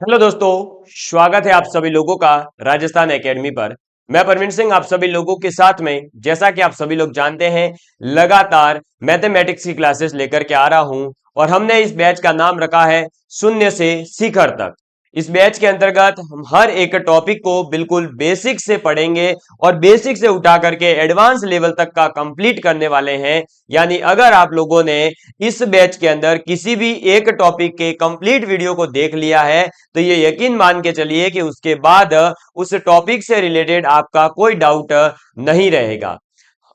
Hello दोस्तों, स्वागत है आप सभी लोगों का राजस्थान एकेडमी पर। मैं परवीन सिंह आप सभी लोगों के साथ में, जैसा कि आप सभी लोग जानते हैं, लगातार मैथमेटिक्स की क्लासेस लेकर के आ रहा हूं और हमने इस बैच का नाम रखा है शून्य से शिखर तक। इस बैच के अंतर्गत हम हर एक टॉपिक को बिल्कुल बेसिक से पढ़ेंगे और बेसिक से उठा करके एडवांस लेवल तक का कंप्लीट करने वाले हैं। यानी अगर आप लोगों ने इस बैच के अंदर किसी भी एक टॉपिक के कंप्लीट वीडियो को देख लिया है तो ये यकीन मान के चलिए कि उसके बाद उस टॉपिक से रिलेटेड आपका कोई डाउट नहीं रहेगा।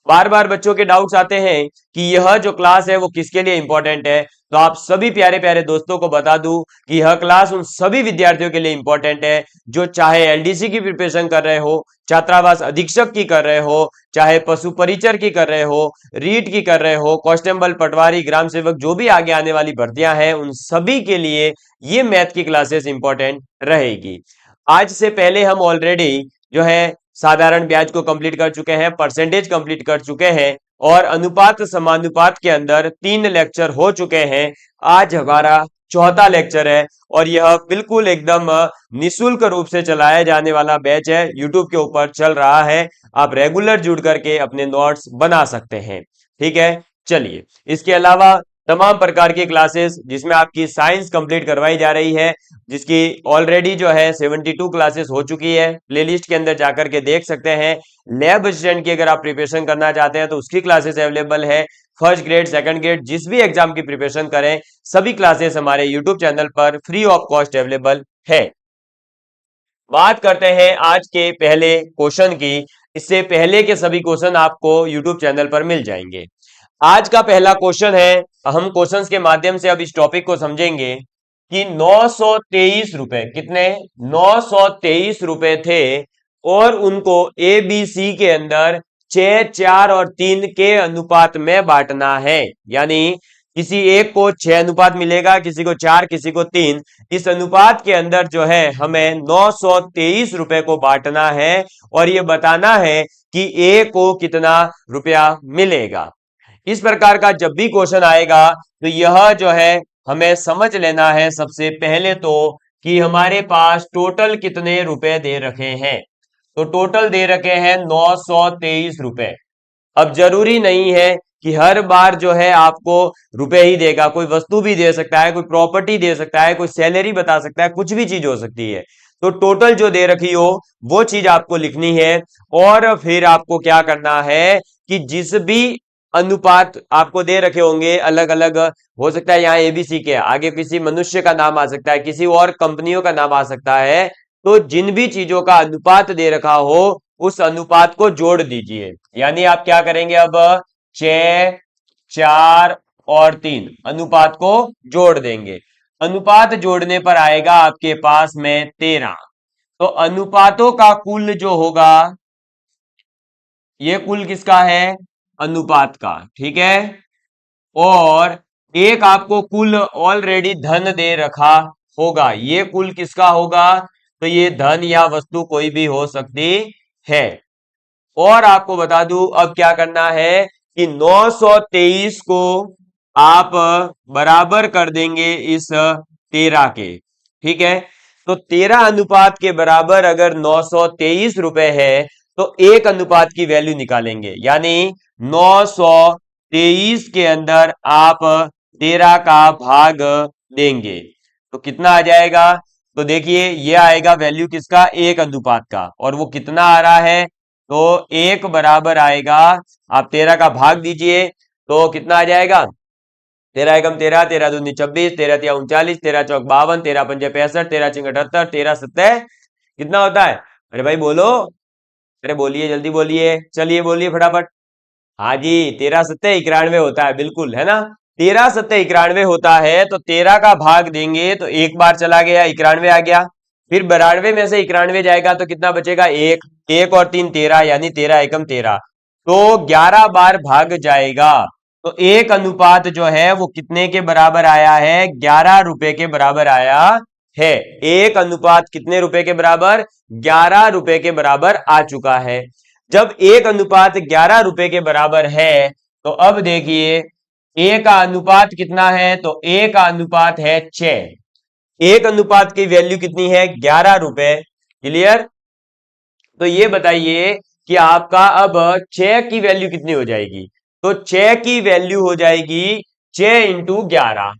बार बार बच्चों के डाउट्स आते हैं कि यह जो क्लास है वो किसके लिए इंपॉर्टेंट है। तो आप सभी प्यारे प्यारे दोस्तों को बता दूं कि यह क्लास उन सभी विद्यार्थियों के लिए इंपॉर्टेंट है जो चाहे एलडीसी की प्रिपरेशन कर रहे हो, छात्रावास अधीक्षक की कर रहे हो, चाहे पशु परिचर की कर रहे हो, रीट की कर रहे हो, कांस्टेबल, पटवारी, ग्राम सेवक, जो भी आगे आने वाली भर्तियां हैं उन सभी के लिए ये मैथ की क्लासेस इंपॉर्टेंट रहेगी। आज से पहले हम ऑलरेडी जो है साधारण ब्याज को कंप्लीट कर चुके हैं, परसेंटेज कंप्लीट कर चुके हैं और अनुपात समानुपात के अंदर 3 लेक्चर हो चुके हैं। आज हमारा चौथा लेक्चर है और यह बिल्कुल एकदम निशुल्क रूप से चलाया जाने वाला बैच है, यूट्यूब के ऊपर चल रहा है। आप रेगुलर जुड़ करके अपने नोट्स बना सकते हैं। ठीक है, चलिए, इसके अलावा तमाम प्रकार की क्लासेस जिसमें आपकी साइंस कंप्लीट करवाई जा रही है, जिसकी ऑलरेडी जो है 72 क्लासेस हो चुकी है, प्लेलिस्ट के अंदर जाकर के देख सकते हैं। लैब असिस्टेंट की अगर आप प्रिपरेशन करना चाहते हैं तो उसकी क्लासेस अवेलेबल है। फर्स्ट ग्रेड, सेकंड ग्रेड, जिस भी एग्जाम की प्रिपरेशन करें, सभी क्लासेस हमारे यूट्यूब चैनल पर फ्री ऑफ कॉस्ट अवेलेबल है। बात करते हैं आज के पहले क्वेश्चन की। इससे पहले के सभी क्वेश्चन आपको यूट्यूब चैनल पर मिल जाएंगे। आज का पहला क्वेश्चन है, हम क्वेश्चंस के माध्यम से अब इस टॉपिक को समझेंगे कि 923 रुपए, कितने 923 रुपए थे और उनको ए बी सी के अंदर 6, 4 और 3 के अनुपात में बांटना है। यानी किसी एक को 6 अनुपात मिलेगा, किसी को 4, किसी को 3। इस अनुपात के अंदर जो है हमें 923 रुपए को बांटना है और ये बताना है कि ए को कितना रुपया मिलेगा। इस प्रकार का जब भी क्वेश्चन आएगा तो यह जो है हमें समझ लेना है सबसे पहले तो कि हमारे पास टोटल कितने रुपए दे रखे हैं। तो टोटल दे रखे हैं 923 रुपए। अब जरूरी नहीं है कि हर बार जो है आपको रुपए ही देगा, कोई वस्तु भी दे सकता है, कोई प्रॉपर्टी दे सकता है, कोई सैलरी बता सकता है, कुछ भी चीज हो सकती है। तो टोटल जो दे रखी हो वो चीज आपको लिखनी है और फिर आपको क्या करना है कि जिस भी अनुपात आपको दे रखे होंगे, अलग अलग हो सकता है, यहाँ एबीसी के आगे किसी मनुष्य का नाम आ सकता है, किसी और कंपनियों का नाम आ सकता है। तो जिन भी चीजों का अनुपात दे रखा हो उस अनुपात को जोड़ दीजिए। यानी आप क्या करेंगे, अब 6, 4 और 3 अनुपात को जोड़ देंगे। अनुपात जोड़ने पर आएगा आपके पास में 13। तो अनुपातों का कुल जो होगा, ये कुल किसका है, अनुपात का। ठीक है, और एक आपको कुल ऑलरेडी धन दे रखा होगा, ये कुल किसका होगा, तो ये धन या वस्तु कोई भी हो सकती है। और आपको बता दूं अब क्या करना है कि 923 को आप बराबर कर देंगे इस 13 के। ठीक है, तो 13 अनुपात के बराबर अगर 923 रुपए है तो एक अनुपात की वैल्यू निकालेंगे। यानी 923 के अंदर आप 13 का भाग देंगे तो कितना आ जाएगा। तो देखिए ये आएगा वैल्यू किसका, एक अनुपात का, और वो कितना आ रहा है, तो एक बराबर आएगा, आप 13 का भाग दीजिए तो कितना आ जाएगा, 13 एकम 13, 13 दूनी 26, 13 तिया 39, 13 चौक 52, 13 पंजे 65, 13 चिंग 78, 13 सत्ते कितना होता है। अरे भाई बोलो, अरे बोलिए, जल्दी बोलिए, चलिए बोलिए फटाफट। हाँ जी, 13 सत्ते 91 होता है, बिल्कुल, है ना। 13 सत्ते 91 होता है तो 13 का भाग देंगे तो एक बार चला गया, 91 आ गया। फिर 92 में से 91 जाएगा तो कितना बचेगा, एक, एक और 3 13, यानी 13 एकम 13। तो 11 बार भाग जाएगा तो एक अनुपात जो है वो कितने के बराबर आया है, 11 रुपए के बराबर आया है। एक अनुपात कितने रुपए के बराबर, 11 रुपए के बराबर आ चुका है। जब एक अनुपात 11 रुपए के बराबर है तो अब देखिए ए का अनुपात कितना है, तो ए का अनुपात है 6। एक अनुपात की वैल्यू कितनी है? 11 रुपए। क्लियर? तो ये बताइए कि आपका अब 6 की वैल्यू कितनी हो जाएगी? तो 6 की वैल्यू हो जाएगी 6 इंटू 11।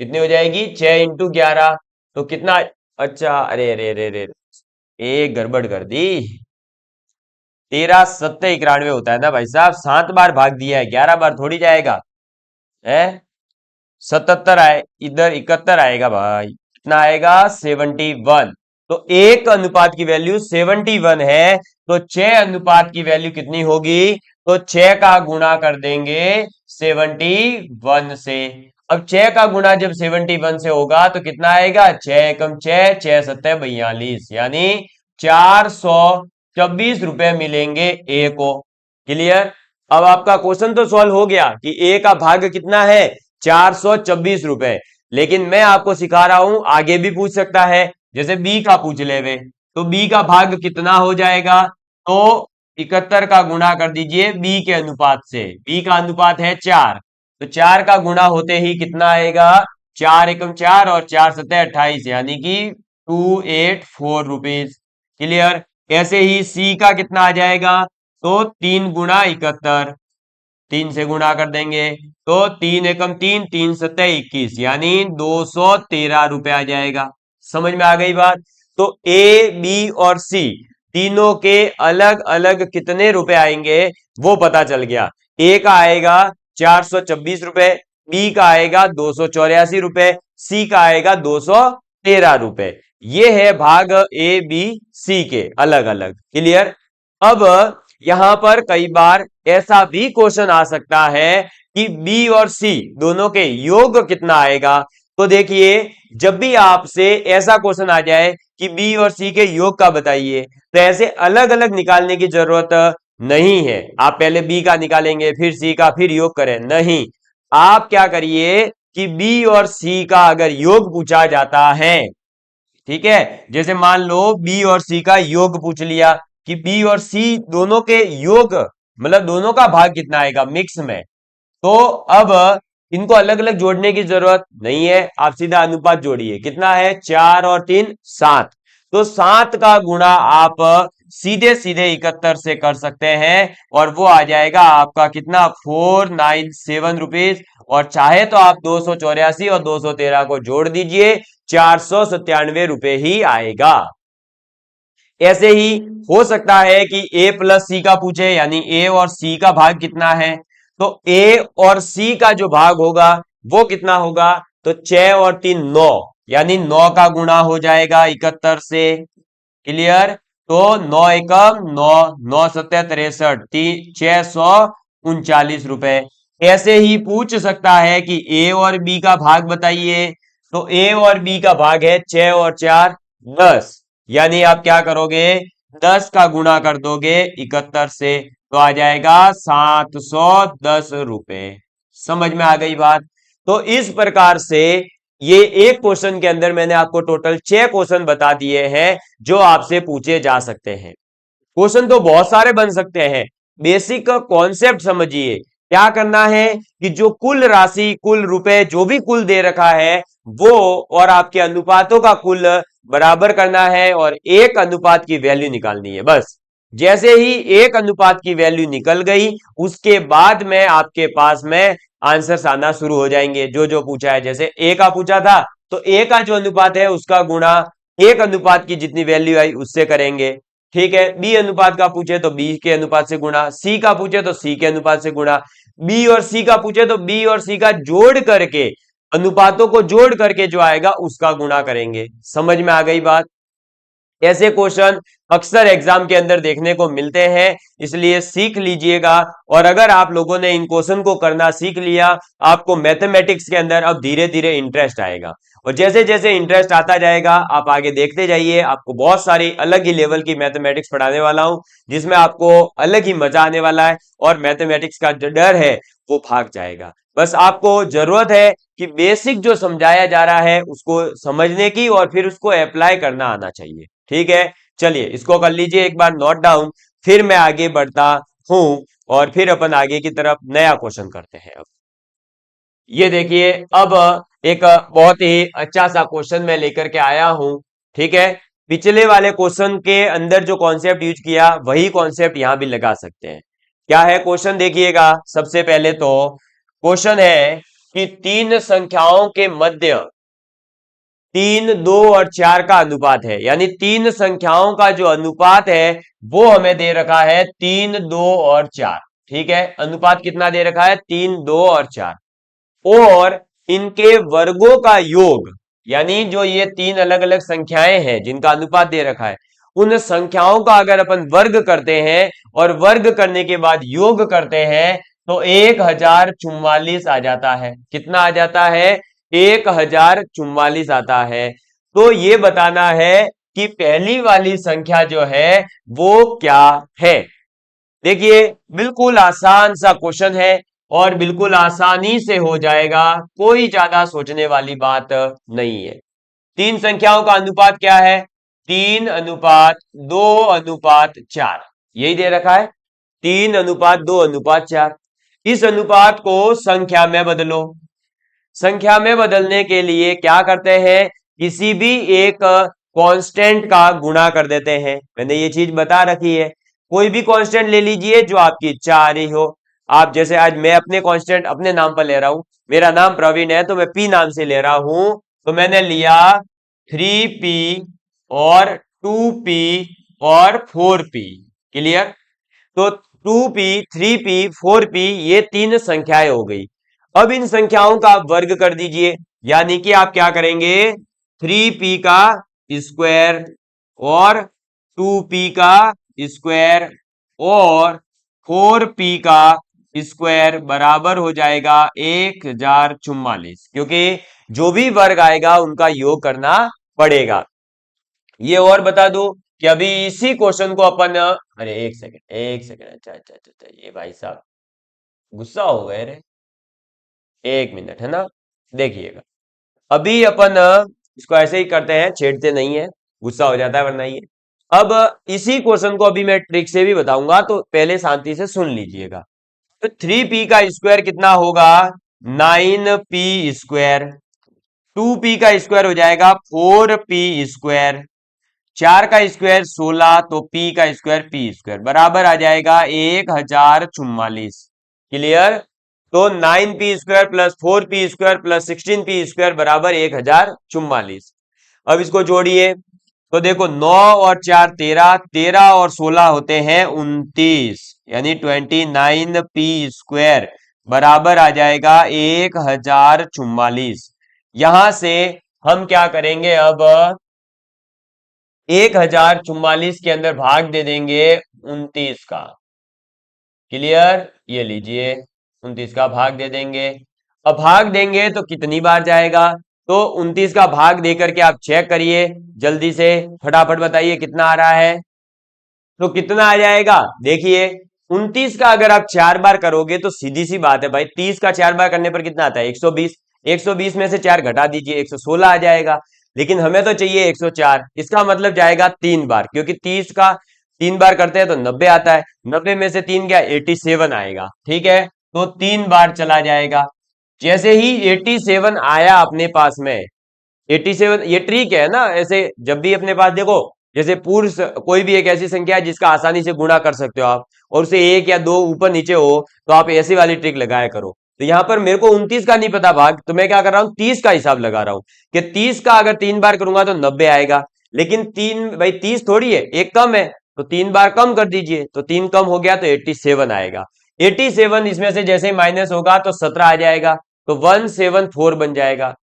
कितनी हो जाएगी? 6 इंटू 11। तो कितना? अच्छा, अरे अरे अरे अरे, एक गड़बड़ कर दी। 13 7 91 होता है ना भाई साहब, 7 बार भाग दिया है, 11 बार थोड़ी जाएगा है। 77 आए, इधर 71 आएगा भाई, कितना आएगा? 71। तो एक अनुपात की वैल्यू 71 है, तो 6 अनुपात की वैल्यू कितनी होगी? तो 6 का गुणा कर देंगे 71 से। अब 6 का गुणा जब 71 से होगा तो कितना आएगा? 6 एकम 6, 6 सत्ते 42, यानी 424 रुपए मिलेंगे ए को। क्लियर? अब आपका क्वेश्चन तो सॉल्व हो गया कि ए का भाग कितना है? 424 रुपए। लेकिन मैं आपको सिखा रहा हूं, आगे भी पूछ सकता है, जैसे बी का पूछ ले वे, तो बी का भाग कितना हो जाएगा? तो 71 का गुणा कर दीजिए बी के अनुपात से। बी का अनुपात है 4, तो 4 का गुणा होते ही कितना आएगा? 4 एकम 4 और 4 सत्ते 28, यानी कि 284 रुपीज। क्लियर? ऐसे ही सी का कितना आ जाएगा? तो 3 गुणा 71, 3 से गुणा कर देंगे, तो 3 एकम 3, 3 सत्ते 21, यानी 213 रुपए आ जाएगा। समझ में आ गई बात? तो ए बी और सी तीनों के अलग अलग कितने रुपए आएंगे वो पता चल गया। ए का आएगा 426 रुपए, बी का आएगा 284 रुपए, सी का आएगा 213 रुपए। ये है भाग ए बी सी के अलग अलग। क्लियर? अब यहां पर कई बार ऐसा भी क्वेश्चन आ सकता है कि बी और सी दोनों के योग कितना आएगा। तो देखिए, जब भी आपसे ऐसा क्वेश्चन आ जाए कि बी और सी के योग का बताइए, तो ऐसे अलग अलग निकालने की जरूरत नहीं है। आप पहले बी का निकालेंगे, फिर सी का, फिर योग करें, नहीं। आप क्या करिए कि बी और सी का अगर योग पूछा जाता है, ठीक है, जैसे मान लो बी और सी का योग पूछ लिया कि बी और सी दोनों के योग, मतलब दोनों का भाग कितना आएगा मिक्स में, तो अब इनको अलग अलग जोड़ने की जरूरत नहीं है, आप सीधा अनुपात जोड़िए। कितना है? 4 और 3 7, तो 7 का गुणा आप सीधे सीधे 71 से कर सकते हैं, और वो आ जाएगा आपका कितना? 497 रुपीज। और चाहे तो आप 284 और 213 को जोड़ दीजिए, 497 रुपए ही आएगा। ऐसे ही हो सकता है कि ए प्लस सी का पूछे, यानी ए और सी का भाग कितना है, तो ए और सी का जो भाग होगा वो कितना होगा? तो 6 और 3 9, यानी 9 का गुणा हो जाएगा 71 से। क्लियर? तो 9 एकम 9, 9 सत्ते 63, 639 रुपए। ऐसे ही पूछ सकता है कि ए और बी का भाग बताइए, तो ए और बी का भाग है 6 और 4 10, यानी आप क्या करोगे? 10 का गुणा कर दोगे 71 से, तो आ जाएगा 710 रुपए। समझ में आ गई बात? तो इस प्रकार से ये एक क्वेश्चन के अंदर मैंने आपको टोटल 6 क्वेश्चन बता दिए हैं जो आपसे पूछे जा सकते हैं। क्वेश्चन तो बहुत सारे बन सकते हैं, बेसिक कॉन्सेप्ट समझिए। क्या करना है कि जो कुल राशि, कुल रुपए, जो भी कुल दे रखा है वो और आपके अनुपातों का कुल बराबर करना है और एक अनुपात की वैल्यू निकालनी है, बस। जैसे ही एक अनुपात की वैल्यू निकल गई, उसके बाद में आपके पास में आंसर्स आना शुरू हो जाएंगे जो जो पूछा है। जैसे ए का पूछा था, तो ए का जो अनुपात है उसका गुणा एक अनुपात की जितनी वैल्यू आई उससे करेंगे। ठीक है, बी अनुपात का पूछे तो बी के अनुपात से गुणा, सी का पूछे तो सी के अनुपात से गुणा, बी और सी का पूछे तो बी और सी का जोड़ करके, अनुपातों को जोड़ करके जो आएगा उसका गुणा करेंगे। समझ में आ गई बात? ऐसे क्वेश्चन अक्सर एग्जाम के अंदर देखने को मिलते हैं, इसलिए सीख लीजिएगा। और अगर आप लोगों ने इन क्वेश्चन को करना सीख लिया, आपको मैथमेटिक्स के अंदर अब धीरे धीरे इंटरेस्ट आएगा, और जैसे जैसे इंटरेस्ट आता जाएगा आप आगे देखते जाइए, आपको बहुत सारी अलग ही लेवल की मैथमेटिक्स पढ़ाने वाला हूं, जिसमें आपको अलग ही मजा आने वाला है, और मैथमेटिक्स का जो डर है वो भाग जाएगा। बस आपको जरूरत है कि बेसिक जो समझाया जा रहा है उसको समझने की, और फिर उसको अप्लाई करना आना चाहिए। ठीक है, चलिए इसको कर लीजिए एक बार नोट डाउन, फिर मैं आगे बढ़ता हूं और फिर अपन आगे की तरफ नया क्वेश्चन करते हैं। अब ये देखिए, अब एक बहुत ही अच्छा सा क्वेश्चन मैं लेकर के आया हूं। ठीक है, पिछले वाले क्वेश्चन के अंदर जो कॉन्सेप्ट यूज किया वही कॉन्सेप्ट यहां भी लगा सकते हैं। क्या है क्वेश्चन, देखिएगा। सबसे पहले तो क्वेश्चन है कि तीन संख्याओं के मध्य 3, 2 और 4 का अनुपात है, यानी तीन संख्याओं का जो अनुपात है वो हमें दे रखा है 3, 2 और 4। ठीक है, अनुपात कितना दे रखा है, 3, 2 और 4। और इनके वर्गों का योग, यानी जो ये तीन अलग अलग संख्याएं हैं जिनका अनुपात दे रखा है, उन संख्याओं का अगर अपन वर्ग करते हैं और वर्ग करने के बाद योग करते हैं तो 1044 आ जाता है। कितना आ जाता है, 1044 आता है। तो ये बताना है कि पहली वाली संख्या जो है वो क्या है। देखिए, बिल्कुल आसान सा क्वेश्चन है और बिल्कुल आसानी से हो जाएगा, कोई ज्यादा सोचने वाली बात नहीं है। तीन संख्याओं का अनुपात क्या है, 3:2:4, यही दे रखा है, 3:2:4। इस अनुपात को संख्या में बदलो। संख्या में बदलने के लिए क्या करते हैं, किसी भी एक कांस्टेंट का गुणा कर देते हैं। मैंने ये चीज बता रखी है, कोई भी कांस्टेंट ले लीजिए जो आपकी इच्छा आ रही हो। आप जैसे आज मैं अपने कांस्टेंट अपने नाम पर ले रहा हूं, मेरा नाम प्रवीण है तो मैं पी नाम से ले रहा हूं, तो मैंने लिया 3p और 2p और 4p। क्लियर। तो 2p, 3p, 4p ये तीन संख्याएं हो गई। अब इन संख्याओं का आप वर्ग कर दीजिए, यानी कि आप क्या करेंगे, 3p का स्क्वायर और 2p का स्क्वायर और 4p का स्क्वायर बराबर हो जाएगा 1044, क्योंकि जो भी वर्ग आएगा उनका योग करना पड़ेगा। ये और बता दो कि अभी इसी क्वेश्चन को अपन, अरे एक सेकंड एक सेकंड, अच्छा अच्छा अच्छा अच्छा, ये भाई साहब गुस्सा हो गए रे, एक मिनट, है ना। देखिएगा, अभी अपन इसको ऐसे ही करते हैं, छेड़ते नहीं है, गुस्सा हो जाता है वरना ये। अब इसी क्वेश्चन को अभी मैं ट्रिक से भी बताऊंगा, तो पहले शांति से सुन लीजिएगा। तो 3p का स्क्वायर कितना होगा, 9p²। 2p का स्क्वायर हो जाएगा 4p²। 4 का स्क्वायर 16, तो p का स्क्वायर p² बराबर आ जाएगा 1044। क्लियर। तो 9p² plus 4p² plus 16p² बराबर 1044। अब इसको जोड़िए, तो देखो 9 और 4 13, 13 और 16 होते हैं 29, यानी 29p² बराबर आ जाएगा 1044। यहां से हम क्या करेंगे, अब 1044 के अंदर भाग दे देंगे 29 का। क्लियर, ये लीजिए 29 का भाग दे देंगे। अब भाग देंगे तो कितनी बार जाएगा, तो 29 का भाग देकर के आप चेक करिए जल्दी से, फटाफट बताइए कितना आ रहा है। तो कितना आ जाएगा, देखिए 29 का अगर आप 4 बार करोगे तो सीधी सी बात है भाई, 30 का 4 बार करने पर कितना आता है, 120। 120 में से 4 घटा दीजिए, 116 आ जाएगा। लेकिन हमें तो चाहिए 104, इसका मतलब जाएगा 3 बार, क्योंकि 30 का 3 बार करते हैं तो 90 आता है, 90 में से 3 क्या, 87 आएगा। ठीक है, तो 3 बार चला जाएगा। जैसे ही 87 आया अपने पास में, 87, ये ट्रिक है ना, ऐसे जब भी अपने पास देखो, जैसे कोई भी एक ऐसी संख्या है जिसका आसानी से गुणा कर सकते हो आप, और उसे एक या दो ऊपर नीचे हो, तो आप ऐसी वाली ट्रिक लगाया करो। तो यहां पर मेरे को 29 का नहीं पता भाग, तो मैं क्या कर रहा हूं, 30 का हिसाब लगा रहा हूं कि 30 का अगर 3 बार करूंगा तो 90 आएगा। लेकिन तीन भाई 30 थोड़ी है, एक कम है, तो 3 बार कम कर दीजिए, तो 3 कम हो गया तो 87 आएगा। 87 इसमें से जैसे माइनस होगा तो 17 आ जाएगा, तो 174 बन जाएगा।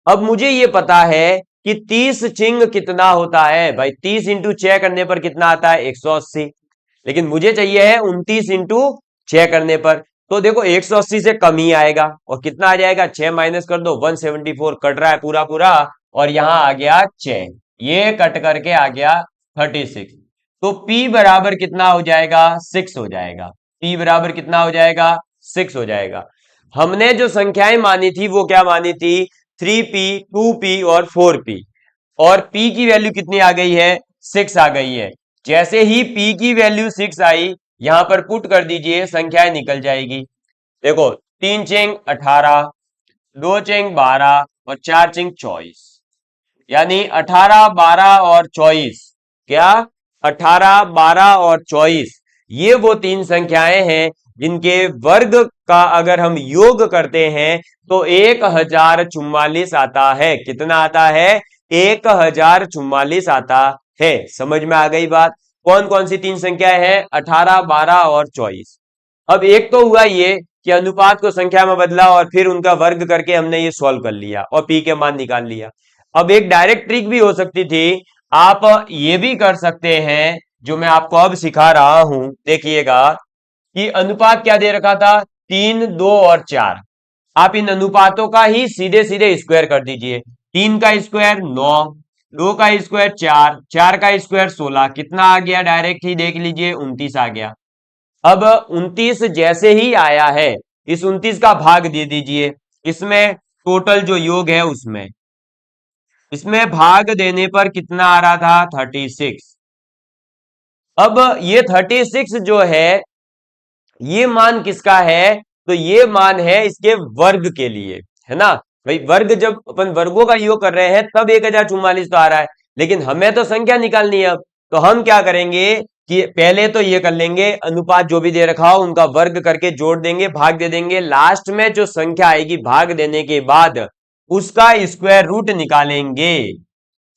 अब मुझे ये पता है कि 30 चिंग कितना होता है भाई, 30 इंटू 6 करने पर कितना आता है, 180। लेकिन मुझे चाहिए है 29 इंटू 6 करने पर, तो देखो 180 से कम ही आएगा, और कितना आ जाएगा, 6 माइनस कर दो, 174 कट रहा है पूरा पूरा, और यहां आ गया 6, ये कट करके आ गया 36। तो P बराबर कितना हो जाएगा, 6 हो जाएगा। P बराबर कितना हो जाएगा, 6 हो जाएगा। हमने जो संख्याएं मानी थी वो क्या मानी थी, 3p, 2p और 4p, और p की वैल्यू कितनी आ गई है, 6 आ गई है। जैसे ही p की वैल्यू 6 आई, यहां पर पुट कर दीजिए, संख्याएं निकल जाएगी। देखो 3 चेंग 18, 2 चेंग 12 और 4 चिंग 24, यानी 18, 12 और 24। क्या? 18, 12 और 24, ये वो तीन संख्याएं हैं जिनके वर्ग का अगर हम योग करते हैं तो 1044 आता है। कितना आता है? 1044 आता है। समझ में आ गई बात? कौन कौन सी तीन संख्याएं हैं? 18, 12 और 24। अब एक तो हुआ ये कि अनुपात को संख्या में बदला और फिर उनका वर्ग करके हमने ये सॉल्व कर लिया और पी के मान निकाल लिया। अब एक डायरेक्ट ट्रिक भी हो सकती थी, आप ये भी कर सकते हैं जो मैं आपको अब सिखा रहा हूं। देखिएगा कि अनुपात क्या दे रखा था? 3, 2 और 4। आप इन अनुपातों का ही सीधे सीधे स्क्वायर कर दीजिए। 3 का स्क्वायर 9, 2 का स्क्वायर 4, 4 का स्क्वायर 16, कितना आ गया? डायरेक्ट ही देख लीजिए, 29 आ गया। अब 29 जैसे ही आया है, इस 29 का भाग दे दीजिए इसमें, टोटल जो योग है उसमें। इसमें भाग देने पर कितना आ रहा था? 36। अब ये 36 जो है, ये मान किसका है? तो ये मान है इसके वर्ग के लिए, है ना भाई। वर्ग जब अपन वर्गों का योग कर रहे हैं तब 1044 तो आ रहा है, लेकिन हमें तो संख्या निकालनी है। अब तो हम क्या करेंगे कि पहले तो ये कर लेंगे, अनुपात जो भी दे रखा हो उनका वर्ग करके जोड़ देंगे, भाग दे देंगे। लास्ट में जो संख्या आएगी भाग देने के बाद उसका स्क्वायर रूट निकालेंगे,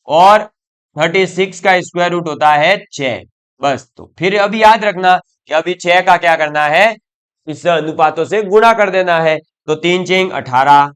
और 36 का स्क्वायर रूट होता है 6। बस, तो फिर अभी याद रखना कि अभी 6 का क्या करना है? इस अनुपातों से गुणा कर देना है। तो 3 चिंग 18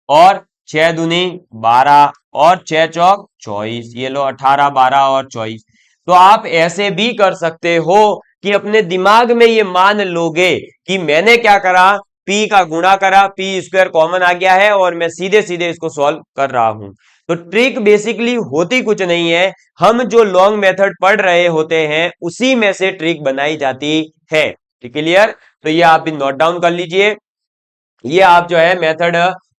और 6 दूनी 12 और 6 चौक 24। ये लो 18, 12 और 24। तो आप ऐसे भी कर सकते हो कि अपने दिमाग में ये मान लोगे कि मैंने क्या करा, पी का गुणा करा, पी स्क्वायर कॉमन आ गया है और मैं सीधे सीधे इसको सॉल्व कर रहा हूं। तो ट्रिक बेसिकली होती कुछ नहीं है, हम जो लॉन्ग मेथड पढ़ रहे होते हैं उसी में से ट्रिक बनाई जाती है। क्लियर? तो ये आप भी नोट डाउन कर लीजिए। ये आप जो है मेथड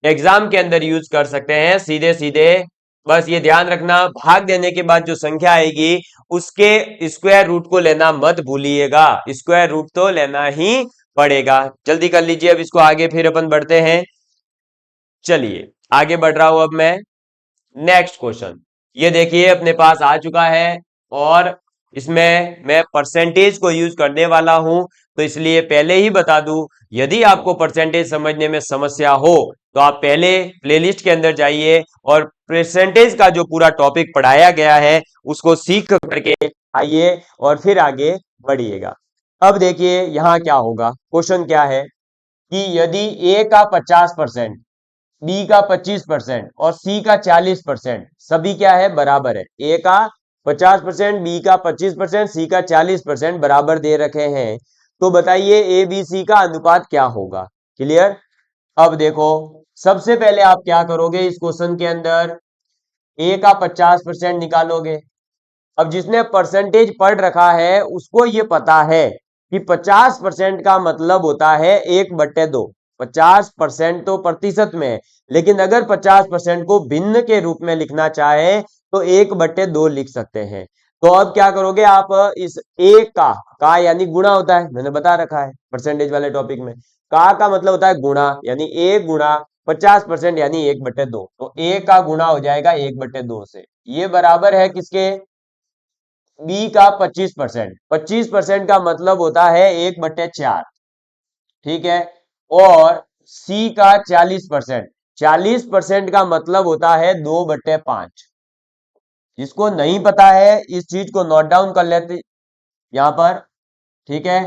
एग्जाम के अंदर यूज कर सकते हैं सीधे सीधे। बस ये ध्यान रखना, भाग देने के बाद जो संख्या आएगी उसके स्क्वायर रूट को लेना मत भूलिएगा, स्क्वायर रूट तो लेना ही पड़ेगा। जल्दी कर लीजिए, अब इसको आगे फिर अपन बढ़ते हैं। चलिए आगे बढ़ रहा हूं अब मैं। नेक्स्ट क्वेश्चन ये देखिए अपने पास आ चुका है, और इसमें मैं परसेंटेज को यूज करने वाला हूं। तो इसलिए पहले ही बता दूं, यदि आपको परसेंटेज समझने में समस्या हो तो आप पहले प्लेलिस्ट के अंदर जाइए और परसेंटेज का जो पूरा टॉपिक पढ़ाया गया है उसको सीख करके आइए और फिर आगे बढ़िएगा। अब देखिए यहां क्या होगा, क्वेश्चन क्या है कि यदि ए का 50%, बी का 25% और सी का 40%, सभी क्या है? बराबर है। ए का 50%, बी का 25%, सी का 40% बराबर दे रखे हैं, तो बताइए ए बी सी का अनुपात क्या होगा? क्लियर? अब देखो, सबसे पहले आप क्या करोगे इस क्वेश्चन के अंदर, ए का 50% निकालोगे। अब जिसने परसेंटेज पढ़ रखा है उसको ये पता है कि 50% का मतलब होता है 1/2। 50% तो प्रतिशत में है, लेकिन अगर 50% को भिन्न के रूप में लिखना चाहे तो 1/2 लिख सकते हैं। तो अब क्या करोगे आप, इस ए का यानी गुणा होता है, मैंने बता रखा है परसेंटेज वाले टॉपिक में। का मतलब होता है गुणा, यानी ए गुणा 50% यानी 1/2। तो ए का गुणा हो जाएगा 1/2 से। ये बराबर है किसके? बी का 25%। 25% का मतलब होता है 1/4, ठीक है। और सी का 40%, 40% का मतलब होता है 2/5। जिसको नहीं पता है इस चीज को नोट डाउन कर लेते यहां पर, ठीक है।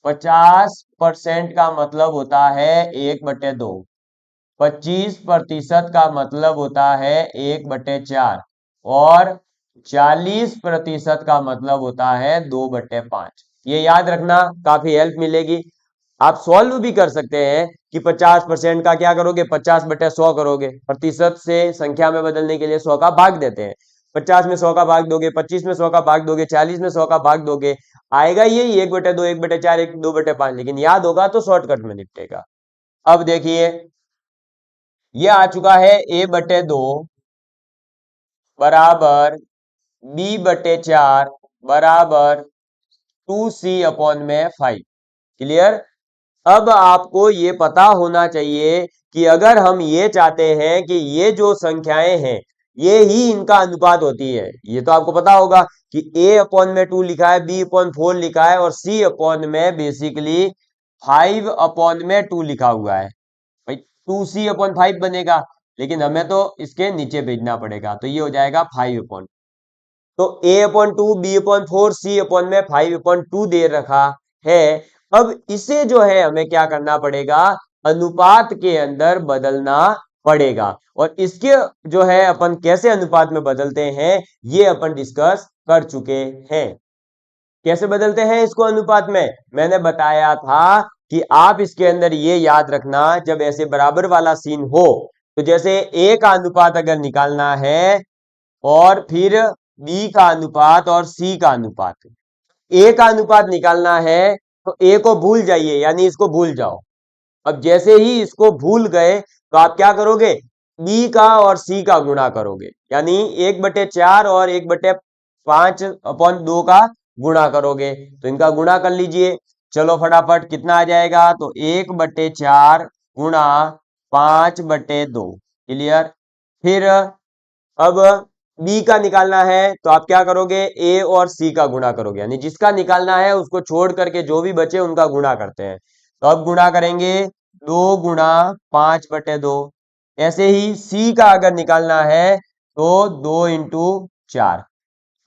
50% का मतलब होता है 1/2, 25% का मतलब होता है 1/4, और 40% का मतलब होता है 2/5। ये याद रखना, काफी हेल्प मिलेगी। आप सॉल्व भी कर सकते हैं कि 50% का क्या करोगे, 50/100 करोगे। प्रतिशत से संख्या में बदलने के लिए 100 का भाग देते हैं। 50 में 100 का भाग दोगे, 25 में 100 का भाग दोगे, 40 में 100 का भाग दोगे, आएगा यही 1/2, 1/4, 2/5। लेकिन याद होगा तो शॉर्टकट में निपटेगा। अब देखिए ये आ चुका है a/2 बराबर b/4 बराबर 2c/5। क्लियर? अब आपको ये पता होना चाहिए कि अगर हम ये चाहते हैं कि ये जो संख्याएं हैं ये ही इनका अनुपात होती है, ये तो आपको पता होगा कि a अपॉन में 2 लिखा है, b अपॉन 4 लिखा है और c अपॉन में बेसिकली 5 अपॉन में 2 लिखा हुआ है। भाई 2c अपॉन 5 बनेगा, लेकिन हमें तो इसके नीचे भेजना पड़ेगा, तो ये हो जाएगा 5 अपॉन। तो a upon 2, b upon 4, c upon में 5 अपॉन 2 दे रखा है। अब इसे जो है हमें क्या करना पड़ेगा, अनुपात के अंदर बदलना पड़ेगा। और इसके जो है अपन कैसे अनुपात में बदलते हैं ये अपन डिस्कस कर चुके हैं। कैसे बदलते हैं इसको अनुपात में, मैंने बताया था कि आप इसके अंदर ये याद रखना, जब ऐसे बराबर वाला सीन हो तो जैसे a का अनुपात अगर निकालना है और फिर b का अनुपात और c का अनुपात, a का अनुपात निकालना है तो a को भूल जाइए, यानी इसको भूल जाओ। अब जैसे ही इसको भूल गए तो आप क्या करोगे, b का और c का गुणा करोगे, यानी 1/4 और 1/5 अपॉन 2 का गुणा करोगे, तो इनका गुणा कर लीजिए। चलो फटाफट कितना आ जाएगा, तो 1/4 गुणा 5/2। क्लियर। फिर अब b का निकालना है तो आप क्या करोगे, a और c का गुणा करोगे, यानी जिसका निकालना है उसको छोड़ करके जो भी बचे उनका गुणा करते हैं। तो अब गुणा करेंगे 2 गुणा 5/2। ऐसे ही c का अगर निकालना है तो 2 इंटू 4।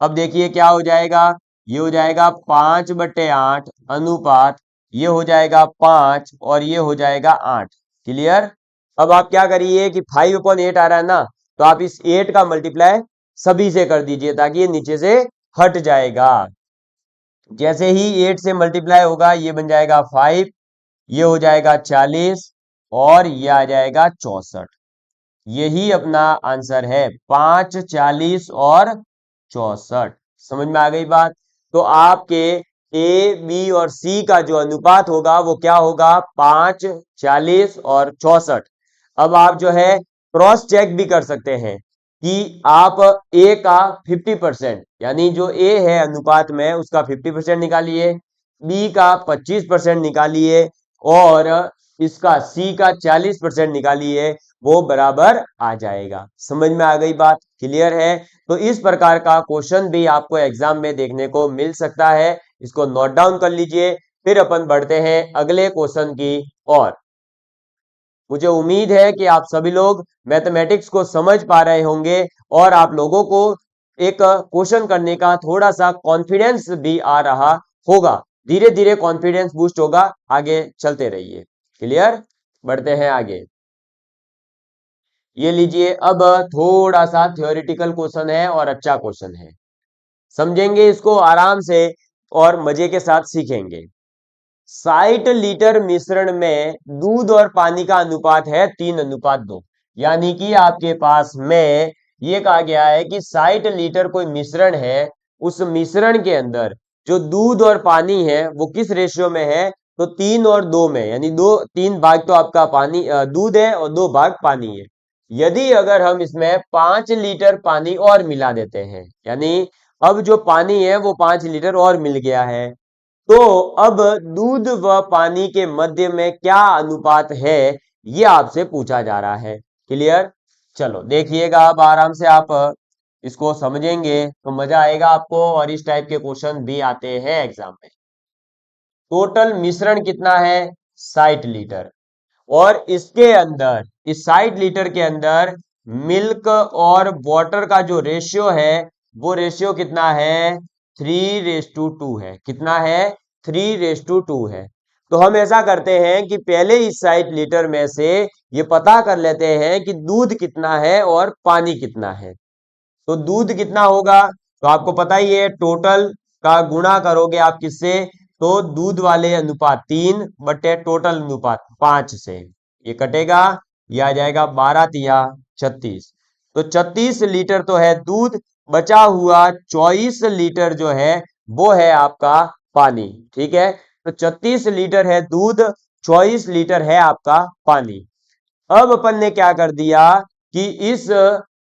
अब देखिए क्या हो जाएगा, ये हो जाएगा 5/8 अनुपात, ये हो जाएगा 5 और ये हो जाएगा 8। क्लियर। अब आप क्या करिए कि 5/8 आ रहा है ना, तो आप इस 8 का मल्टीप्लाई सभी से कर दीजिए ताकि ये नीचे से हट जाएगा। जैसे ही 8 से मल्टीप्लाई होगा ये बन जाएगा 5, ये हो जाएगा 40 और ये आ जाएगा 64। यही अपना आंसर है, 5, 40 और 64। समझ में आ गई बात। तो आपके ए, बी और सी का जो अनुपात होगा वो क्या होगा, 5, 40 और 64। अब आप जो है क्रॉस चेक भी कर सकते हैं कि आप ए का 50%, यानी जो ए है अनुपात में उसका 50% निकालिए, बी का 25% निकालिए और इसका सी का 40% निकालिए, वो बराबर आ जाएगा। समझ में आ गई बात। क्लियर है। तो इस प्रकार का क्वेश्चन भी आपको एग्जाम में देखने को मिल सकता है, इसको नोट डाउन कर लीजिए। फिर अपन बढ़ते हैं अगले क्वेश्चन की ओर। मुझे उम्मीद है कि आप सभी लोग मैथमेटिक्स को समझ पा रहे होंगे और आप लोगों को एक क्वेश्चन करने का थोड़ा सा कॉन्फिडेंस भी आ रहा होगा। धीरे धीरे कॉन्फिडेंस बूस्ट होगा, आगे चलते रहिए। क्लियर। बढ़ते हैं आगे। ये लीजिए, अब थोड़ा सा थ्योरेटिकल क्वेश्चन है और अच्छा क्वेश्चन है, समझेंगे इसको आराम से और मजे के साथ सीखेंगे। 60 लीटर मिश्रण में दूध और पानी का अनुपात है 3:2, यानी कि आपके पास में ये कहा गया है कि 60 लीटर कोई मिश्रण है, उस मिश्रण के अंदर जो दूध और पानी है वो किस रेशियो में है, तो 3 और 2 में, यानी 3 भाग तो आपका पानी दूध है और 2 भाग पानी है। यदि अगर हम इसमें 5 लीटर पानी और मिला देते हैं, यानी अब जो पानी है वो 5 लीटर और मिल गया है, तो अब दूध व पानी के मध्य में क्या अनुपात है ये आपसे पूछा जा रहा है। क्लियर। चलो देखिएगा, अब आराम से आप इसको समझेंगे तो मजा आएगा आपको, और इस टाइप के क्वेश्चन भी आते हैं एग्जाम में। टोटल मिश्रण कितना है, 60 लीटर, और इसके अंदर इस 60 लीटर के अंदर मिल्क और वाटर का जो रेशियो है वो रेशियो कितना है, 3:2 है। कितना है, 3:2 है। तो हम ऐसा करते हैं कि पहले इस 60 लीटर में से ये पता कर लेते हैं कि दूध कितना है और पानी कितना है। तो दूध कितना होगा, तो आपको पता ही है, टोटल का गुणा करोगे आप किससे, तो दूध वाले अनुपात 3 बटे टोटल अनुपात 5 से, ये कटेगा, ये आ जाएगा 12 36। तो 36 लीटर तो है दूध, बचा हुआ 24 लीटर जो है वो है आपका पानी। ठीक है। तो 36 लीटर है दूध, 24 लीटर है आपका पानी। अब अपन ने क्या कर दिया कि इस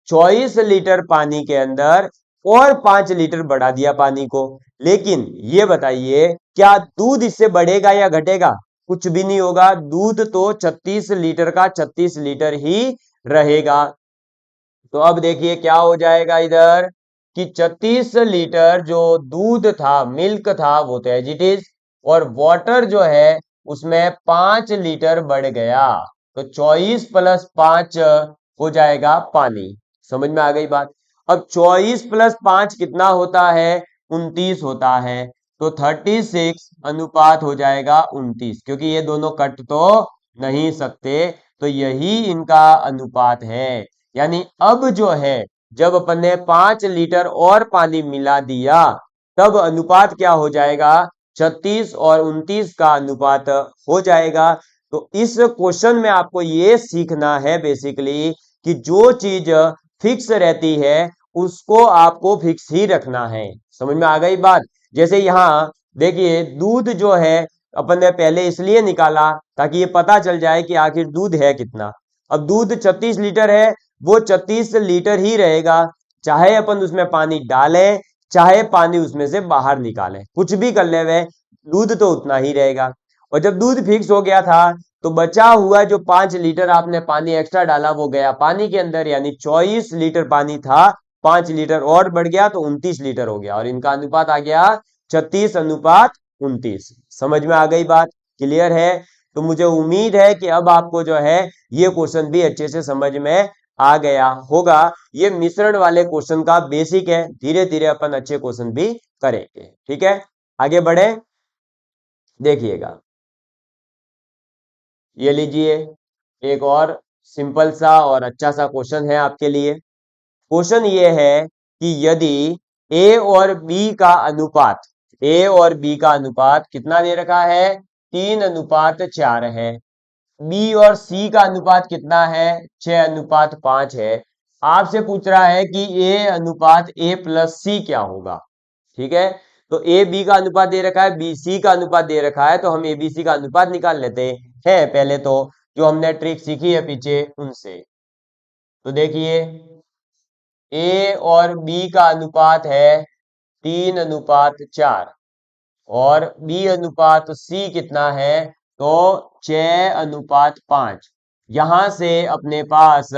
24 लीटर पानी के अंदर और 5 लीटर बढ़ा दिया पानी को। लेकिन ये बताइए क्या दूध इससे बढ़ेगा या घटेगा, कुछ भी नहीं होगा, दूध तो 36 लीटर का 36 लीटर ही रहेगा। तो अब देखिए क्या हो जाएगा इधर कि 36 लीटर जो दूध था, मिल्क था, वो तो एज इट इज, और वाटर जो है उसमें 5 लीटर बढ़ गया, तो 24 प्लस 5 हो जाएगा पानी। समझ में आ गई बात। अब 24 प्लस 5 कितना होता है, 29 होता है, तो 36 अनुपात हो जाएगा 29, क्योंकि ये दोनों कट तो नहीं सकते, तो यही इनका अनुपात है। यानी अब जो है, जब अपन ने 5 लीटर और पानी मिला दिया, तब अनुपात क्या हो जाएगा, 36 और 29 का अनुपात हो जाएगा। तो इस क्वेश्चन में आपको ये सीखना है बेसिकली कि जो चीज फिक्स रहती है उसको आपको फिक्स ही रखना है। समझ में आ गई बात। जैसे यहां देखिए दूध जो है अपन ने पहले इसलिए निकाला ताकि ये पता चल जाए कि आखिर दूध है कितना। अब दूध 36 लीटर है, वो 36 लीटर ही रहेगा, चाहे अपन उसमें पानी डालें चाहे पानी उसमें से बाहर निकालें, कुछ भी कर ले, वे दूध तो उतना ही रहेगा। और जब दूध फिक्स हो गया था तो बचा हुआ जो 5 लीटर आपने पानी एक्स्ट्रा डाला वो गया पानी के अंदर, यानी 24 लीटर पानी था, 5 लीटर और बढ़ गया तो 29 लीटर हो गया, और इनका अनुपात आ गया 36 अनुपात 29। समझ में आ गई बात, क्लियर है। तो मुझे उम्मीद है कि अब आपको जो है ये क्वेश्चन भी अच्छे से समझ में आ गया होगा। ये मिश्रण वाले क्वेश्चन का बेसिक है, धीरे धीरे अपन अच्छे क्वेश्चन भी करेंगे। ठीक है, आगे बढ़े, देखिएगा, ये लीजिए एक और सिंपल सा और अच्छा सा क्वेश्चन है आपके लिए। क्वेश्चन ये है कि यदि ए और बी का अनुपात, ए और बी का अनुपात कितना दे रखा है, 3:4 है। बी और सी का अनुपात कितना है, 6:5 है। आपसे पूछ रहा है कि ए अनुपात ए प्लस सी क्या होगा। ठीक है, तो ए बी का अनुपात दे रखा है, बी सी का अनुपात दे रखा है, तो हम ए बी सी का अनुपात निकाल लेते हैं पहले तो, जो हमने ट्रिक सीखी है पीछे उनसे। तो देखिए ए और बी का अनुपात है 3:4, और बी अनुपात सी कितना है, तो 6:5। यहां से अपने पास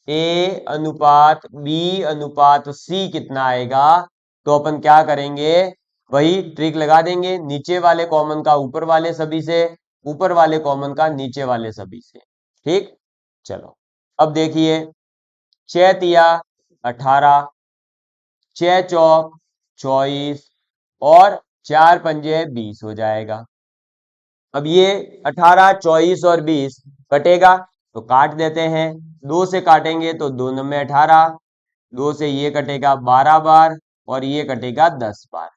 ए अनुपात बी अनुपात सी कितना आएगा, तो अपन क्या करेंगे, वही ट्रिक लगा देंगे, नीचे वाले कॉमन का ऊपर वाले सभी से, ऊपर वाले कॉमन का नीचे वाले सभी से। ठीक, चलो अब देखिए 6 तिया 18, 6 चौक 24, और 4 पंजे 20 हो जाएगा। अब ये 18, 24 और 20 कटेगा तो काट देते हैं, 2 से काटेंगे तो 2 9 में 18, 2 से ये कटेगा 12 बार, और ये कटेगा 10 बार।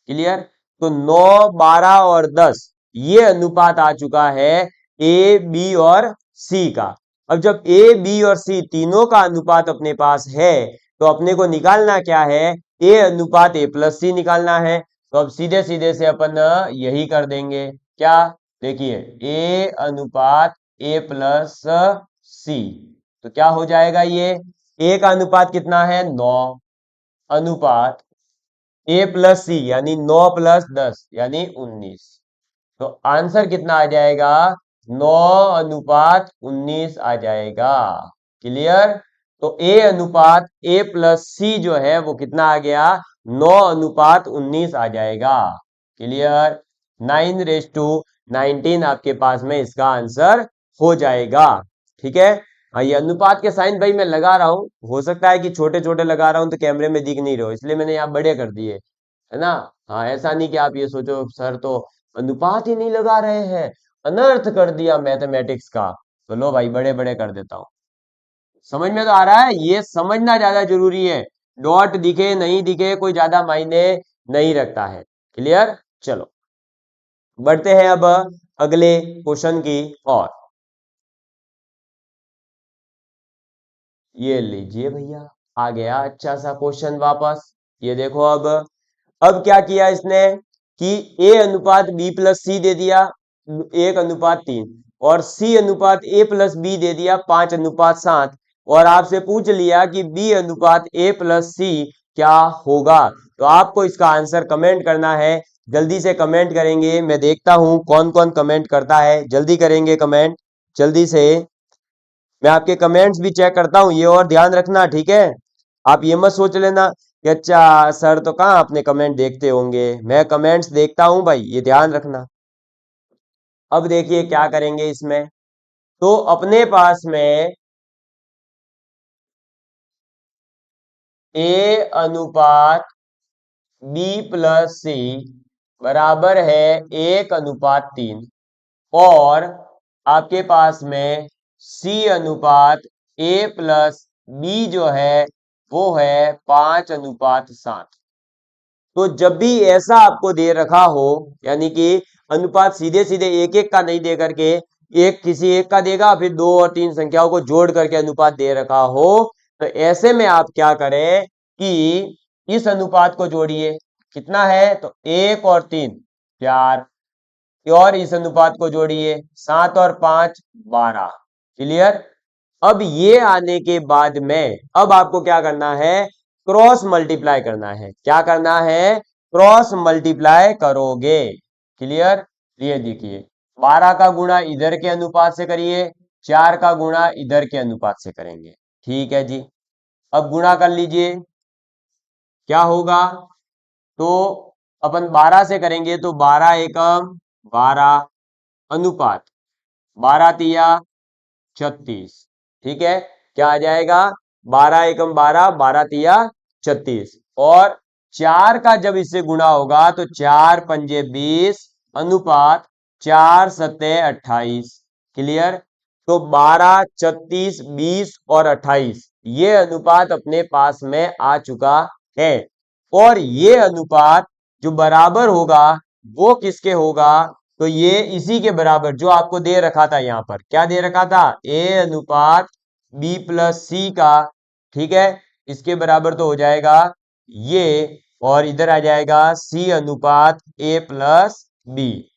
क्लियर। तो 9, 12 और 10 ये अनुपात आ चुका है ए बी और सी का। अब जब ए बी और सी तीनों का अनुपात अपने पास है, तो अपने को निकालना क्या है, ए अनुपात ए प्लस सी निकालना है। तो अब सीधे सीधे से अपन यही कर देंगे, क्या, देखिए ए अनुपात ए प्लस सी, तो क्या हो जाएगा, ये ए का अनुपात कितना है 9, अनुपात ए प्लस सी यानी 9 प्लस 10 यानी 19, तो आंसर कितना आ जाएगा, 9:19 आ जाएगा। क्लियर। तो ए अनुपात ए प्लस सी जो है वो कितना आ गया, 9:19 आ जाएगा। क्लियर। 9:19 आपके पास में इसका आंसर हो जाएगा। ठीक है। हाँ, ये अनुपात के साइन भाई मैं लगा रहा हूं, हो सकता है कि छोटे छोटे लगा रहा हूं तो कैमरे में दिख नहीं रहे हो, इसलिए मैंने यहाँ बड़े कर दिए, है ना। हाँ, ऐसा नहीं कि आप ये सोचो सर तो अनुपात ही नहीं लगा रहे हैं, अनर्थ कर दिया मैथमेटिक्स का। तो लो भाई बड़े बड़े कर देता हूं। समझ में तो आ रहा है, ये समझना ज्यादा जरूरी है, डॉट दिखे नहीं दिखे कोई ज्यादा मायने नहीं रखता है। क्लियर। चलो बढ़ते हैं अब अगले क्वेश्चन की ओर। ये लीजिए भैया, आ गया अच्छा सा क्वेश्चन वापस। ये देखो अब क्या किया इसने कि ए अनुपात बी प्लस सी दे दिया 1:3, और सी अनुपात ए प्लस बी दे दिया 5:7, और आपसे पूछ लिया कि बी अनुपात ए प्लस सी क्या होगा? तो आपको इसका आंसर कमेंट करना है, जल्दी से कमेंट करेंगे। मैं देखता हूं कौन कौन कमेंट करता है, जल्दी करेंगे कमेंट, जल्दी से। मैं आपके कमेंट्स भी चेक करता हूं, ये और ध्यान रखना, ठीक है? आप ये मत सोच लेना कि अच्छा सर तो कहाँ अपने कमेंट देखते होंगे, मैं कमेंट्स देखता हूं भाई, ये ध्यान रखना। अब देखिए क्या करेंगे इसमें। तो अपने पास में ए अनुपात बी प्लस सी बराबर है 1:3, और आपके पास में सी अनुपात ए प्लस बी जो है वो है 5:7। तो जब भी ऐसा आपको दे रखा हो, यानी कि अनुपात सीधे सीधे एक एक का नहीं दे करके एक किसी एक का देगा, फिर दो और तीन संख्याओं को जोड़ करके अनुपात दे रखा हो, तो ऐसे में आप क्या करें कि इस अनुपात को जोड़िए। कितना है? तो 1 और 3 4, और इस अनुपात को जोड़िए 7 और 5 12। क्लियर? अब ये आने के बाद में अब आपको क्या करना है? क्रॉस मल्टीप्लाई करना है। क्या करना है? क्रॉस मल्टीप्लाई करोगे। क्लियर? ये देखिए 12 का गुणा इधर के अनुपात से करिए, 4 का गुणा इधर के अनुपात से करेंगे। ठीक है जी, अब गुणा कर लीजिए, क्या होगा? तो अपन 12 से करेंगे तो 12 एकम 12 अनुपात 12 तिया 36। ठीक है, क्या आ जाएगा? 12 एकम 12, 12 तिया 36। और 4 का जब इससे गुणा होगा तो 4 पंजे 20 अनुपात 4 सत्ते 28। क्लियर? तो 12 36 20 और 28 ये अनुपात अपने पास में आ चुका है। और ये अनुपात जो बराबर होगा वो किसके होगा? तो ये इसी के बराबर जो आपको दे रखा था, यहां पर क्या दे रखा था? ए अनुपात बी प्लस सी का। ठीक है, इसके बराबर तो हो जाएगा ये, और इधर आ जाएगा सी अनुपात ए प्लस बी।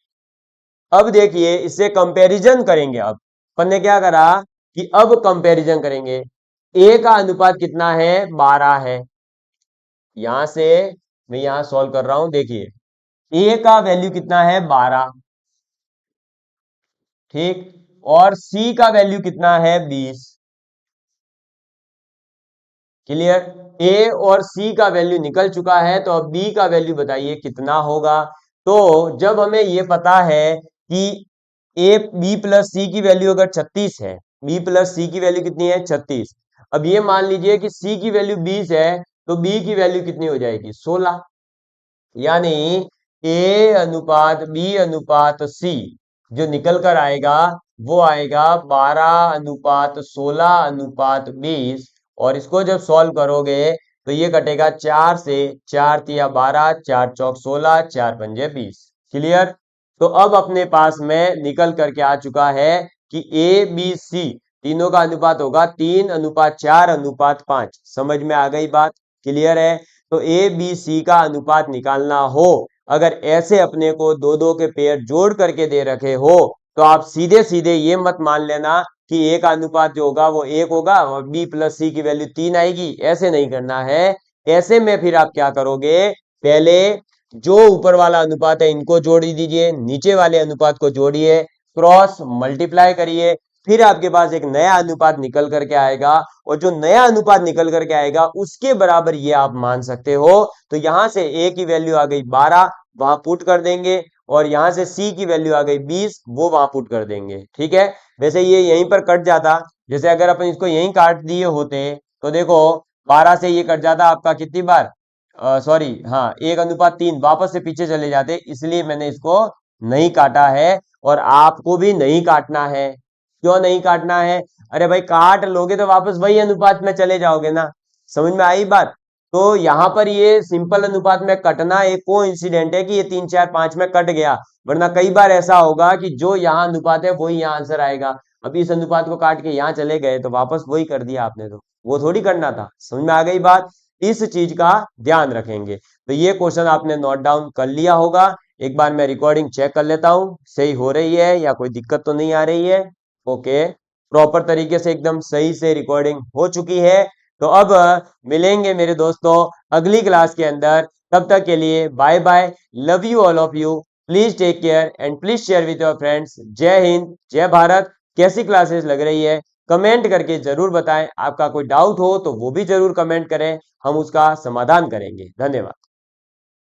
अब देखिए इससे कंपैरिजन करेंगे। अब अपन ने क्या करा कि अब कंपैरिजन करेंगे। ए का अनुपात कितना है? 12 है। यहां से मैं यहां सॉल्व कर रहा हूं, देखिए ए का वैल्यू कितना है? 12। ठीक, और सी का वैल्यू कितना है? 20। क्लियर? ए और सी का वैल्यू निकल चुका है, तो अब बी का वैल्यू बताइए कितना होगा। तो जब हमें ये पता है कि ए बी प्लस सी की वैल्यू अगर 36 है, बी प्लस सी की वैल्यू कितनी है? 36। अब ये मान लीजिए कि सी की वैल्यू 20 है, तो बी की वैल्यू कितनी हो जाएगी? 16। यानी ए अनुपात बी अनुपात सी जो निकल कर आएगा वो आएगा 12:16:20। और इसको जब सॉल्व करोगे तो ये कटेगा 4 से, 4 तिया 12, 4 चौक 16, 4 पंजे 20। क्लियर? तो अब अपने पास में निकल करके आ चुका है कि ए बी सी तीनों का अनुपात होगा 3:4:5। समझ में आ गई बात? क्लियर है? तो ए बी सी का अनुपात निकालना हो, अगर ऐसे अपने को दो दो के पेयर जोड़ करके दे रखे हो, तो आप सीधे सीधे ये मत मान लेना कि ए का अनुपात जो होगा वो 1 होगा और बी प्लस सी की वैल्यू 3 आएगी। ऐसे नहीं करना है। ऐसे में फिर आप क्या करोगे? पहले जो ऊपर वाला अनुपात है इनको जोड़ दीजिए, नीचे वाले अनुपात को जोड़िए, क्रॉस मल्टीप्लाई करिए, फिर आपके पास एक नया अनुपात निकल करके आएगा, और जो नया अनुपात निकल करके आएगा उसके बराबर ये आप मान सकते हो। तो यहां से ए की वैल्यू आ गई 12, वहां पुट कर देंगे, और यहां से सी की वैल्यू आ गई 20, वो वहां पुट कर देंगे। ठीक है, वैसे ये यहीं पर कट जाता, जैसे अगर अपन इसको यहीं काट दिए होते तो देखो 12 से ये कट जाता आपका कितनी बार, सॉरी हाँ 1:3, वापस से पीछे चले जाते, इसलिए मैंने इसको नहीं काटा है। और आपको भी नहीं काटना है। क्यों नहीं काटना है? अरे भाई काट लोगे तो वापस वही अनुपात में चले जाओगे ना। समझ में आई बात? तो यहां पर ये सिंपल अनुपात में कटना एक को इंसिडेंट है कि ये 3 4 5 में कट गया, वरना कई बार ऐसा होगा कि जो यहाँ अनुपात है वही यहाँ आंसर आएगा। अब इस अनुपात को काट के यहाँ चले गए तो वापस वही कर दिया आपने, तो वो थोड़ी करना था। समझ में आ गई बात? इस चीज का ध्यान रखेंगे। तो ये क्वेश्चन आपने नोट डाउन कर लिया होगा। एक बार मैं रिकॉर्डिंग चेक कर लेता हूँ सही हो रही है या कोई दिक्कत तो नहीं आ रही है। ओके, प्रॉपर तरीके से एकदम सही से रिकॉर्डिंग हो चुकी है। तो अब मिलेंगे मेरे दोस्तों अगली क्लास के अंदर। तब तक के लिए bye bye, love you all of you, please take care and please share with your friends. जय हिंद, जय भारत। कैसी क्लासेस लग रही है कमेंट करके जरूर बताएं। आपका कोई डाउट हो तो वो भी जरूर कमेंट करें, हम उसका समाधान करेंगे। धन्यवाद।